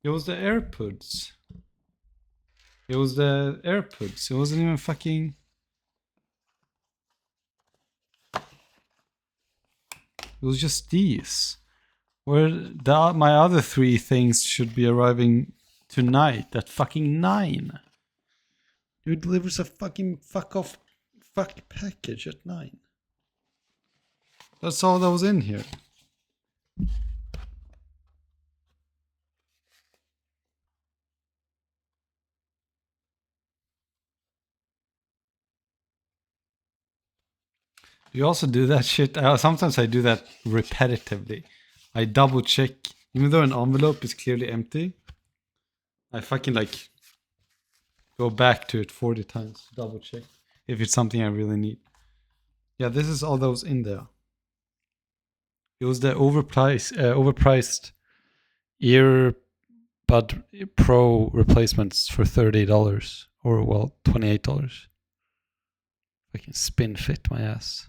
It was the AirPods. It was the AirPods. It wasn't even fucking. It was just these. Where my other three things should be arriving tonight at fucking 9. Dude delivers a fucking fuck package at 9. That's all that was in here. You also do that shit. Sometimes I do that repetitively. I double check, even though an envelope is clearly empty. I fucking like go back to it 40 times, double check if it's something I really need. Yeah, this is all those in there. It was the overpriced earbud Pro replacements for $30 or well $28. I can spin fit my ass.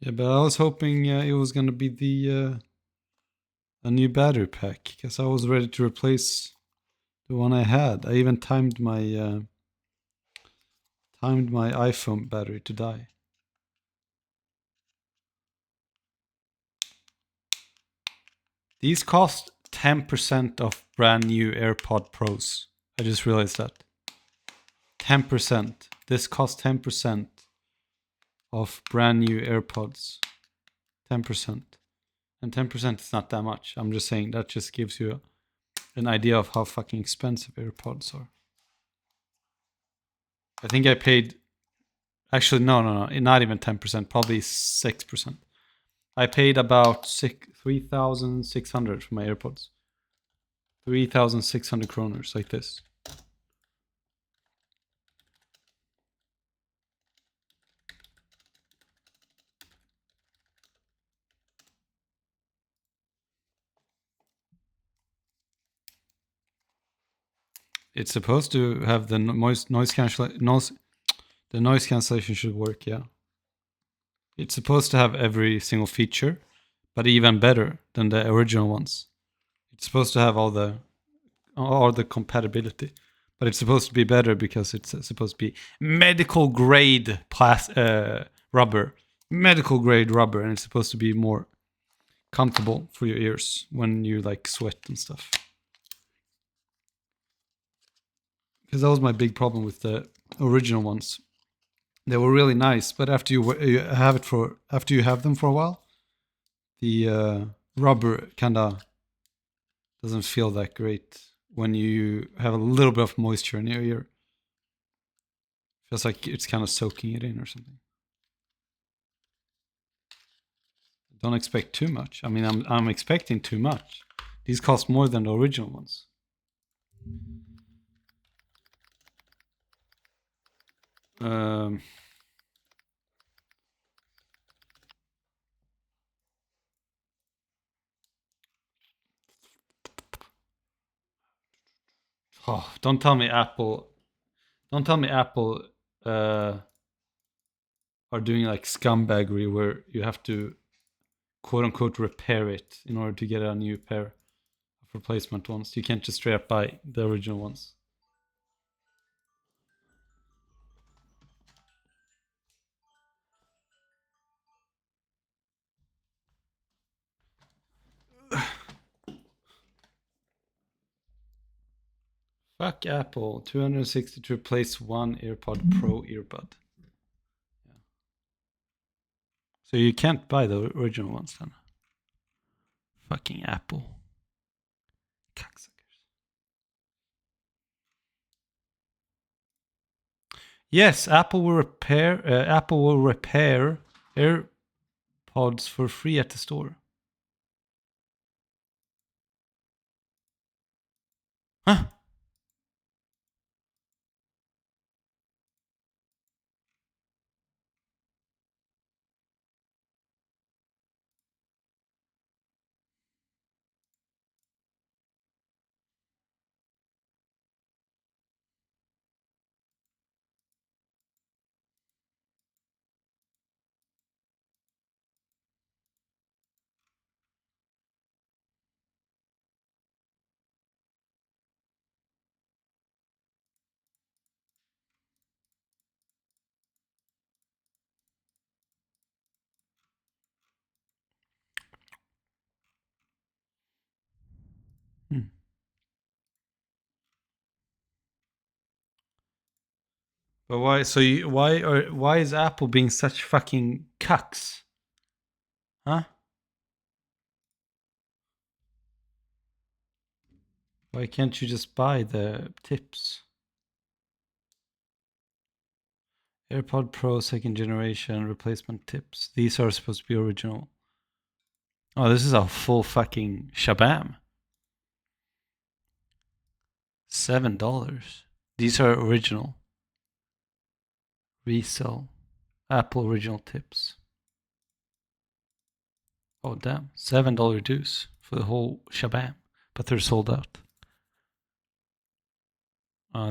Yeah, but I was hoping it was gonna be the a new battery pack because I was ready to replace the one I had. I even timed my iPhone battery to die. These cost 10% of brand new AirPod Pros. I just realized that. 10%. This costs 10% of brand new AirPods. 10%. And 10% is not that much. I'm just saying that just gives you an idea of how fucking expensive AirPods are. I think I paid. Actually, no, not even 10%, probably 6%. I paid about 3,600 for my AirPods. 3,600 kroners, like this. It's supposed to have the noise cancellation should work, yeah. It's supposed to have every single feature, but even better than the original ones. It's supposed to have all the compatibility, but it's supposed to be better because it's supposed to be medical grade rubber, and it's supposed to be more comfortable for your ears when you like sweat and stuff. Because that was my big problem with the original ones. They were really nice, but after you have them for a while, the rubber kind of doesn't feel that great when you have a little bit of moisture in your ear. Feels like it's kind of soaking it in or something. Don't expect too much. I mean, I'm expecting too much. These cost more than the original ones. Oh, don't tell me Apple. Don't tell me Apple are doing like scumbaggery where you have to quote unquote repair it in order to get a new pair of replacement ones. You can't just straight up buy the original ones. Fuck Apple. 260 to replace one AirPod Pro earbud. Yeah. So you can't buy the original ones then. Fucking Apple. Cocksuckers. Yes, Apple will repair AirPods for free at the store. Huh? Hmm. But why? So why is Apple being such fucking cucks? Huh? Why can't you just buy the tips? AirPod Pro second generation replacement tips. These are supposed to be original. Oh, this is a full fucking shabam. $7. These are original. Resell. Apple original tips. Oh damn. $7 dues for the whole shabam. But they're sold out.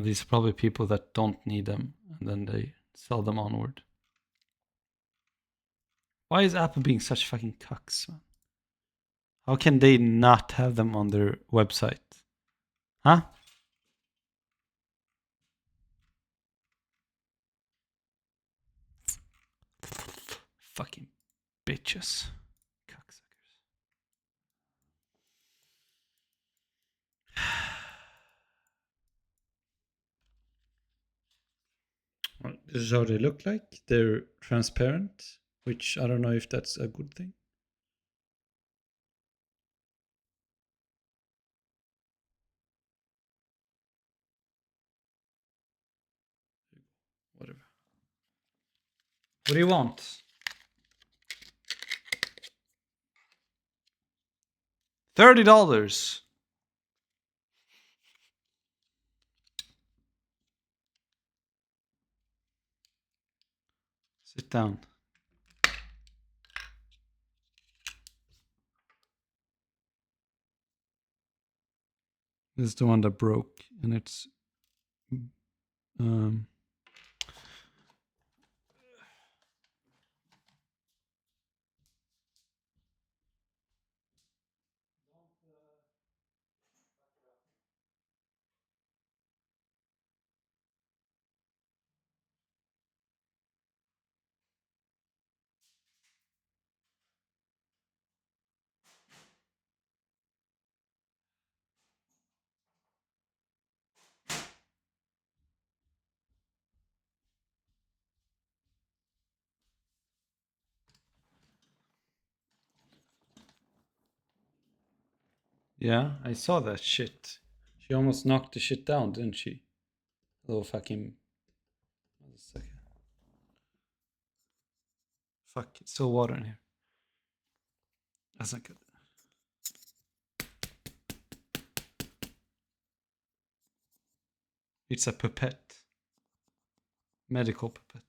These are probably people that don't need them and then they sell them onward. Why is Apple being such fucking cucks, man? How can they not have them on their website? Huh? Fucking bitches. Cocksuckers. Well, this is how they look like. They're transparent, which I don't know if that's a good thing. Whatever. What do you want? $30. Sit down. This is the one that broke, and it's um, yeah, I saw that shit. She almost knocked the shit down, didn't she? Little fucking. Fuck, it's still water in here. That's not good. It's a pipette. Medical pipette.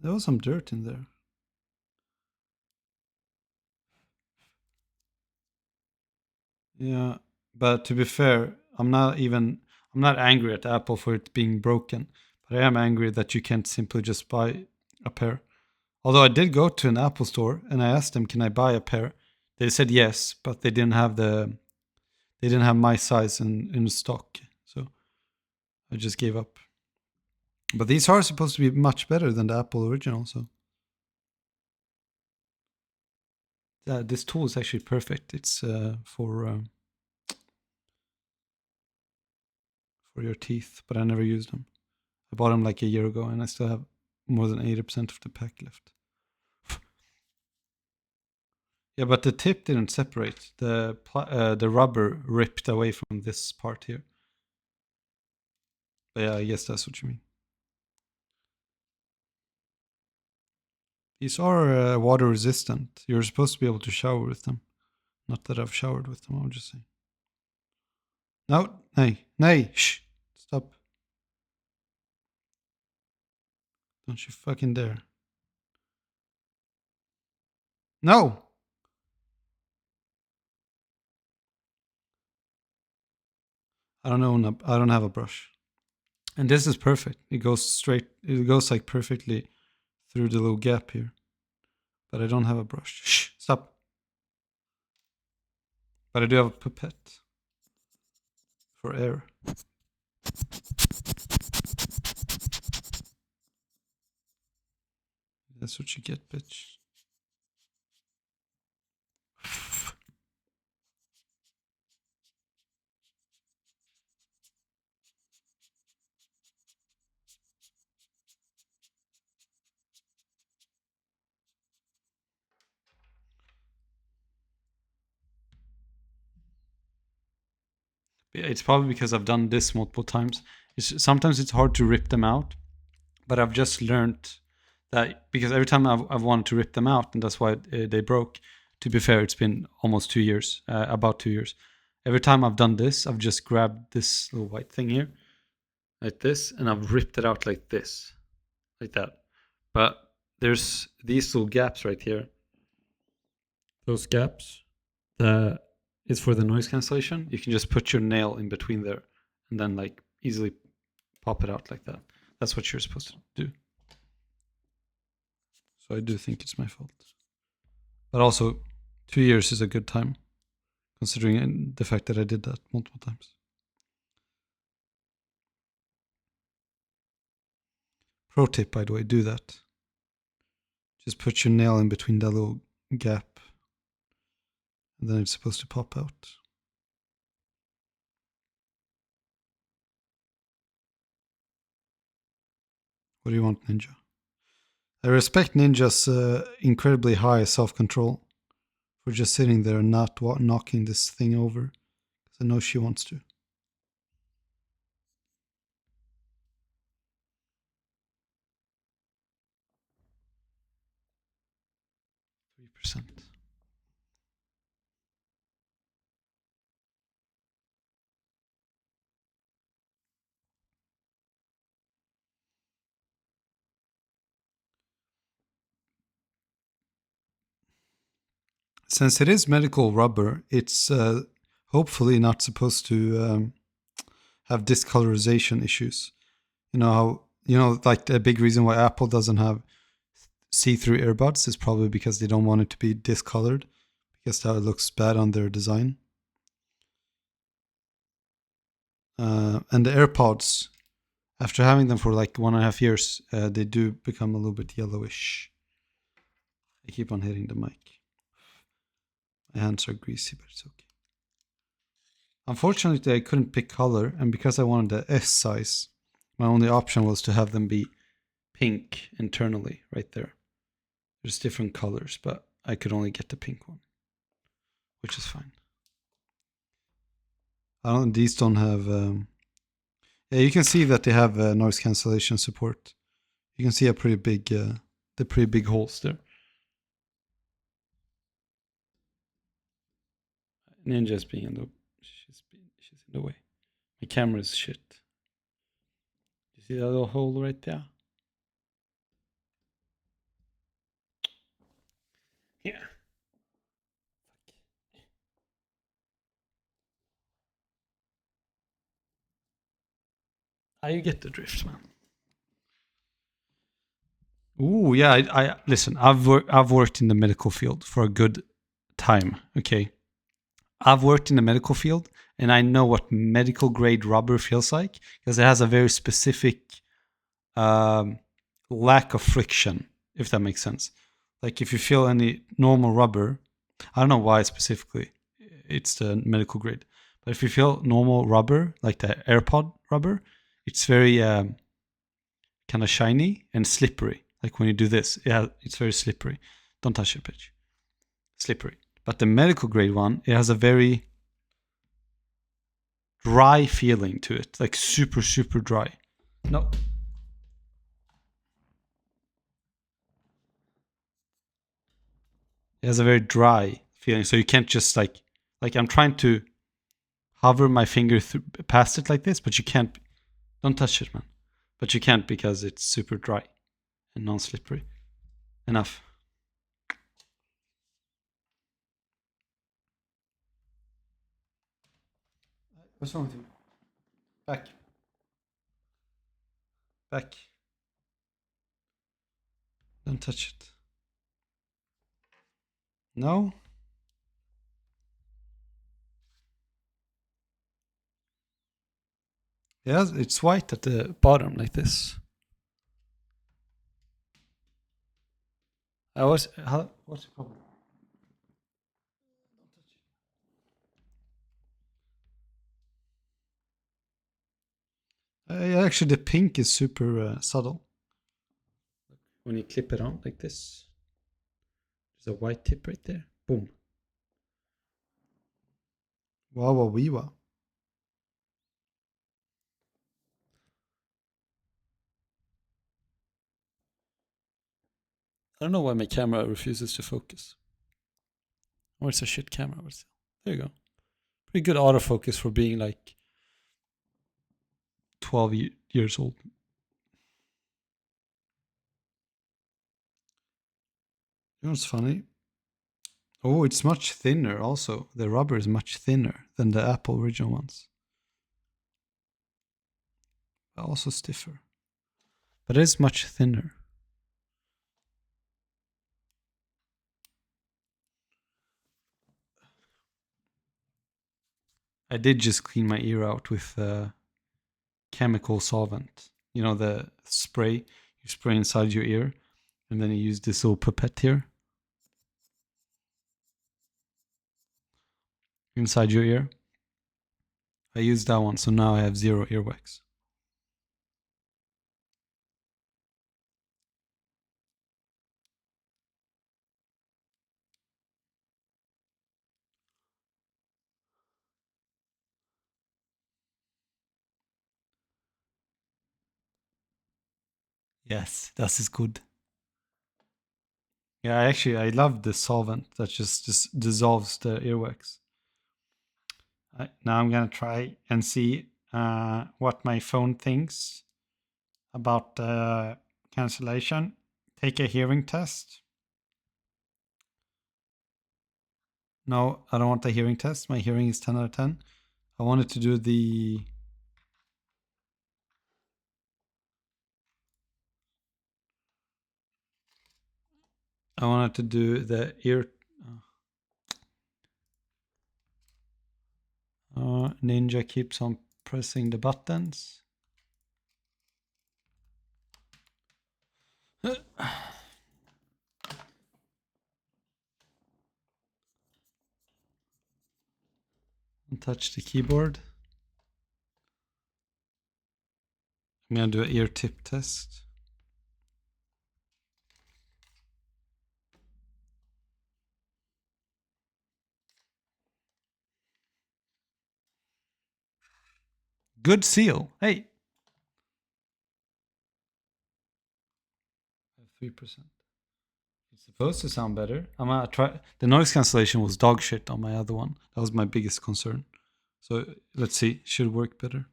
There was some dirt in there. Yeah, but to be fair, I'm not angry at Apple for it being broken, but I am angry that you can't simply just buy a pair. Although I did go to an Apple store and I asked them, "Can I buy a pair?" They said yes, but they didn't have my size in stock, so I just gave up. But these are supposed to be much better than the Apple original, so this tool is actually perfect. It's for your teeth, but I never used them. I bought them like a year ago, and I still have more than 80% of the pack left. Yeah, but the tip didn't separate. The rubber ripped away from this part here. But yeah, I guess that's what you mean. These are water resistant. You're supposed to be able to shower with them. Not that I've showered with them, I'm just saying. No, nay, shh, stop. Don't you fucking dare. No! I don't know, I don't have a brush. And this is perfect. It goes like perfectly through the little gap here. But I don't have a brush. Shh, stop. But I do have a pipette for air. That's what you get, bitch. It's probably because I've done this multiple times. Sometimes it's hard to rip them out, but I've just learned that because every time I've wanted to rip them out, and that's why they broke. To be fair, it's been almost 2 years, about 2 years. Every time I've done this, I've just grabbed this little white thing here, like this, and I've ripped it out like this, like that. But there's these little gaps right here. Those gaps that is for the noise cancellation. You can just put your nail in between there and then like easily pop it out like that. That's what you're supposed to do. So I do think it's my fault. But also, 2 years is a good time, considering the fact that I did that multiple times. Pro tip, by the way, do that. Just put your nail in between that little gap, and then it's supposed to pop out. What do you want, Ninja? I respect Ninja's incredibly high self-control for just sitting there and not knocking this thing over, because I know she wants to. 3%. Since it is medical rubber, it's hopefully not supposed to have discolorization issues. You know how like the big reason why Apple doesn't have see-through earbuds is probably because they don't want it to be discolored, because that looks bad on their design. And the AirPods, after having them for like 1.5 years, they do become a little bit yellowish. I keep on hitting the mic. My hands are greasy, but it's okay. Unfortunately, I couldn't pick color, and because I wanted the S size, my only option was to have them be pink internally, right there. There's different colors, but I could only get the pink one, which is fine. These don't have. Yeah, you can see that they have noise cancellation support. You can see the pretty big holes there. Ninja's being in the, she's in the way. My camera is shit. You see that little hole right there? Yeah. I get the drift, man. Ooh, yeah. I listen. I've worked in the medical field for a good time. Okay, I've worked in the medical field, and I know what medical grade rubber feels like, because it has a very specific um, lack of friction, if that makes sense. Like if you feel any normal rubber, I don't know why specifically it's the medical grade, but if you feel normal rubber, like the AirPod rubber, it's very kind of shiny and slippery. Like when you do this, yeah, it's very slippery. Don't touch it, bitch. Slippery. But the medical grade one, it has a very dry feeling to it, like super, super dry. No. It has a very dry feeling, so you can't just like I'm trying to hover my finger past it like this, but you can't. Don't touch it, man. But you can't because it's super dry and non-slippery. Enough. What's wrong with you? Back. Back. Don't touch it. No? Yeah, it's white at the bottom like this. What's the problem? Actually, the pink is super subtle. When you clip it on like this, there's a white tip right there. Boom. Wow, wow, wee, wow. I don't know why my camera refuses to focus. Or it's a shit camera. There you go. Pretty good autofocus for being like 12 years old. You know what's funny? Oh, it's much thinner also. The rubber is much thinner than the Apple original ones. Also stiffer. But it is much thinner. I did just clean my ear out with chemical solvent. You know, the spray you spray inside your ear, and then you use this little pipette here inside your ear. I used that one, so now I have 0 earwax. Yes, that is good. Yeah, I love the solvent that just dissolves the earwax. Now I'm gonna try and see what my phone thinks about cancellation. Take a hearing test. No, I don't want a hearing test. My hearing is 10 out of 10. I wanted to do the. I wanted to do the ear. Ninja keeps on pressing the buttons. And touch the keyboard. I'm gonna do an ear tip test. Good seal. Hey. 3%. It's supposed to sound better. I'm gonna try. The noise cancellation was dog shit on my other one. That was my biggest concern. So let's see. Should work better.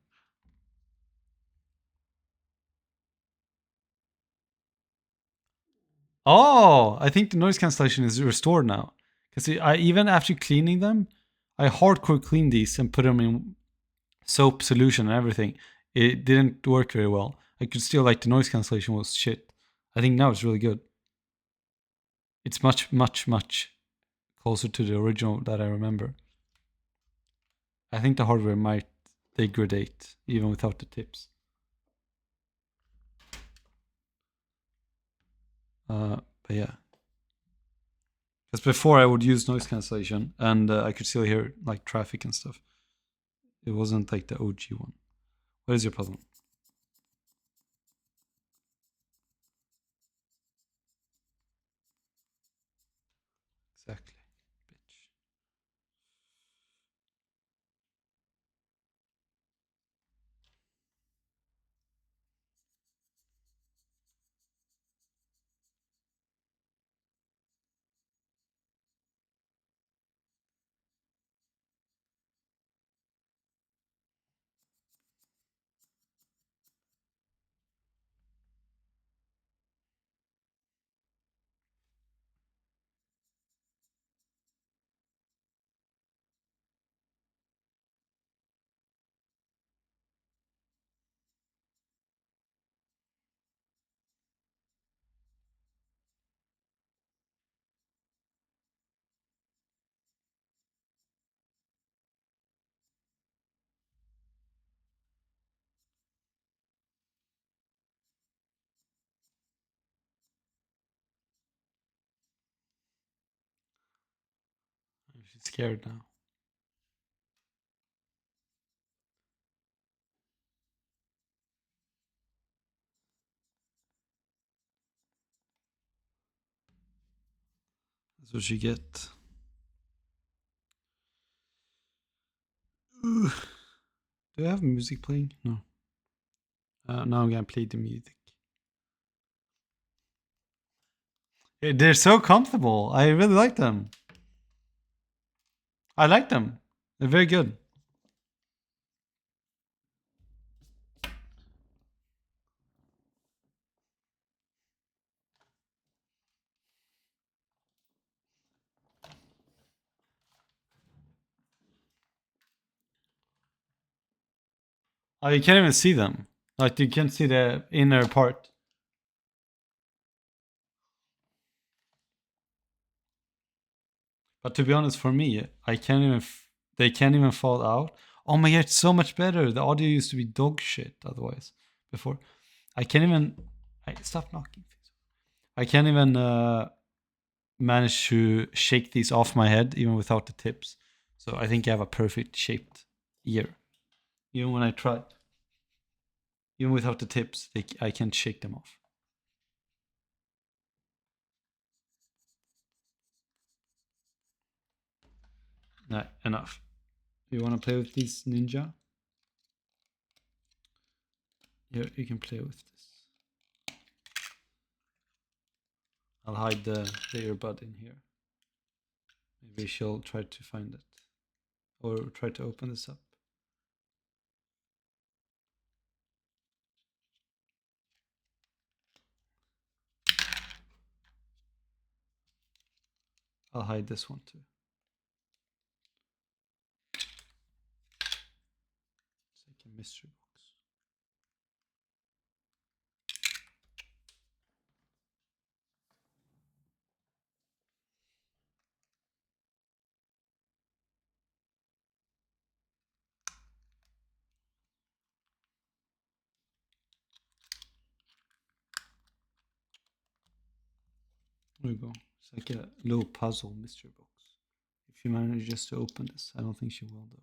Oh, I think the noise cancellation is restored now. Because I even after cleaning them, I hardcore cleaned these and put them in soap solution and everything. It didn't work very well. I could still like the noise cancellation was shit. I think now it's really good. It's much, much, much closer to the original that I remember. I think the hardware might degrade even without the tips. But yeah. Because before I would use noise cancellation and I could still hear like traffic and stuff. It wasn't like the OG one. What is your problem? Exactly, bitch. She's scared now. That's what she get. Ugh. Do I have music playing? No. Now I'm gonna play the music. They're so comfortable. I really like them. I like them. They're very good. Oh, you can't even see them. Like you can't see the inner part. But to be honest, for me, I can't even. They can't even fall out. Oh my god, it's so much better. The audio used to be dog shit. Otherwise, before I can't even. Stop knocking. I can't even manage to shake these off my head even without the tips. So I think I have a perfect shaped ear. Even when I try, even without the tips, I can't shake them off. Nah, enough. You want to play with these ninja? Yeah, you can play with this. I'll hide the earbud in here. Maybe she'll try to find it. Or try to open this up. I'll hide this one too. It's like a mystery box. There we go. It's like a little puzzle mystery box. If she manages to open this, I don't think she will though.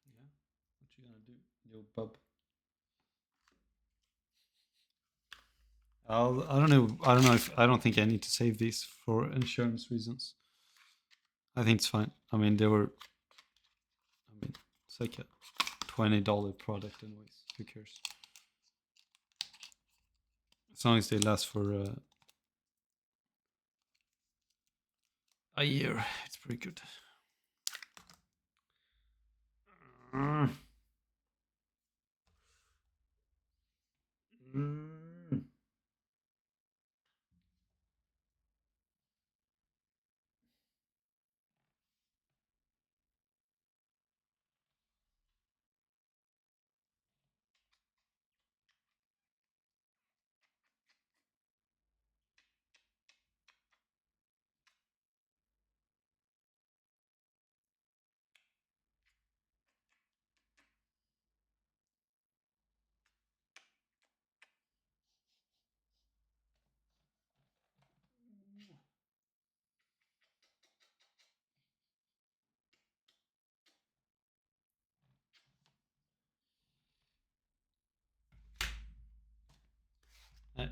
Yeah. What you gonna do, yo bub? I don't know. I don't know if I don't think I need to save these for insurance reasons. I think it's fine. I mean, they were. I mean, it's like a $20 product, anyways. Who cares? As long as they last for a year, it's pretty good. Mm. Mm.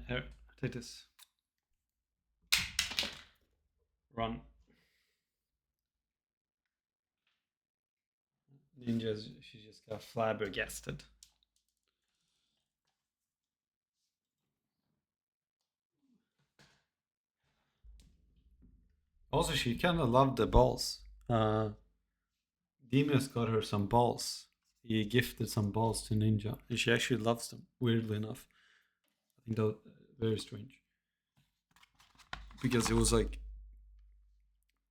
Here, take this. Run. Ninjas, she just got flabbergasted. Also, she kind of loved the balls. Demus got her some balls. He gifted some balls to Ninja, and she actually loves them. Weirdly enough, I think that was very strange because it was like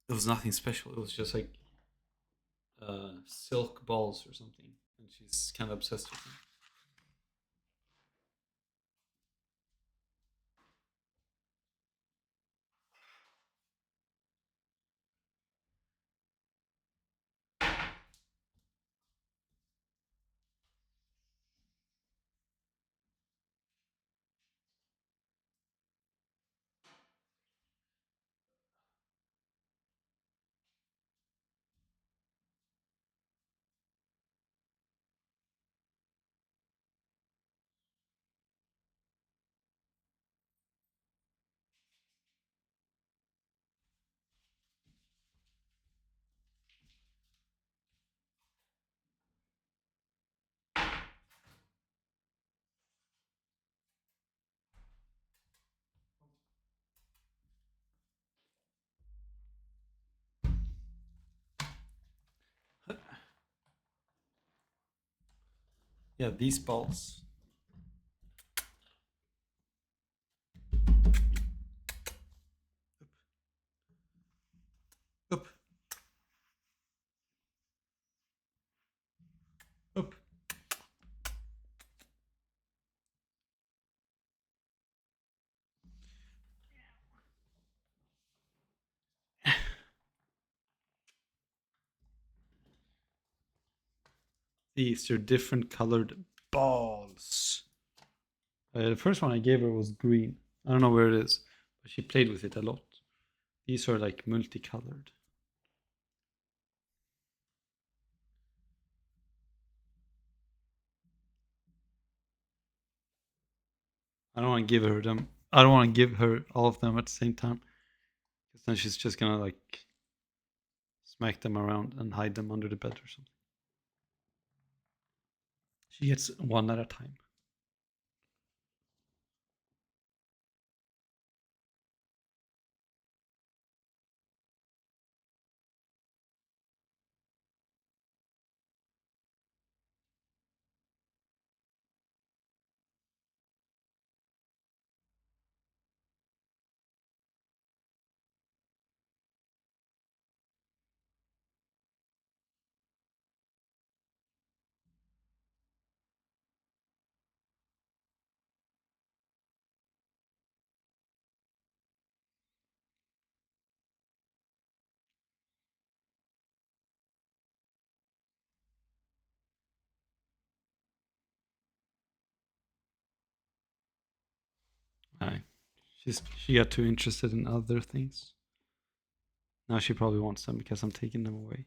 it was nothing special. It was just like silk balls or something, and she's kind of obsessed with them. Yeah, these balls. Up. Up. These are different colored balls. The first one I gave her was green. I don't know where it is, but she played with it a lot. These are like multicolored. I don't want to give her them. I don't want to give her all of them at the same time, because then she's just gonna like smack them around and hide them under the bed or something. She gets one at a time. Aye. She got too interested in other things. Now she probably wants them because I'm taking them away.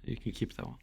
You can keep that one.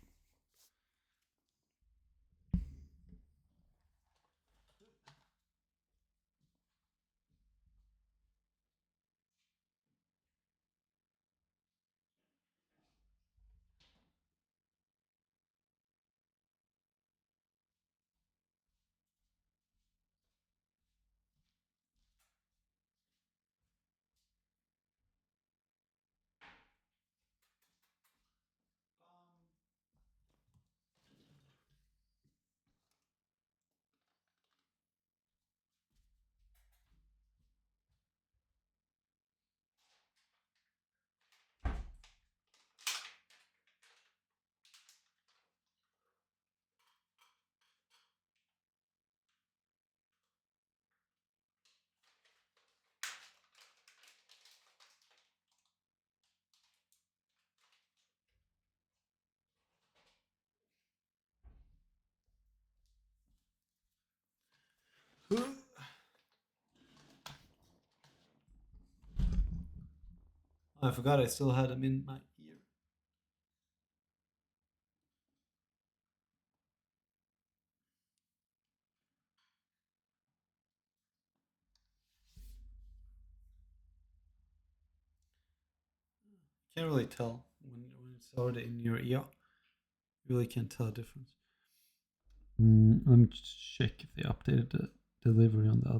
I forgot I still had them in my ear. Can't really tell when it's already in your ear. You really can't tell a difference. Let me check if they updated the delivery on the other.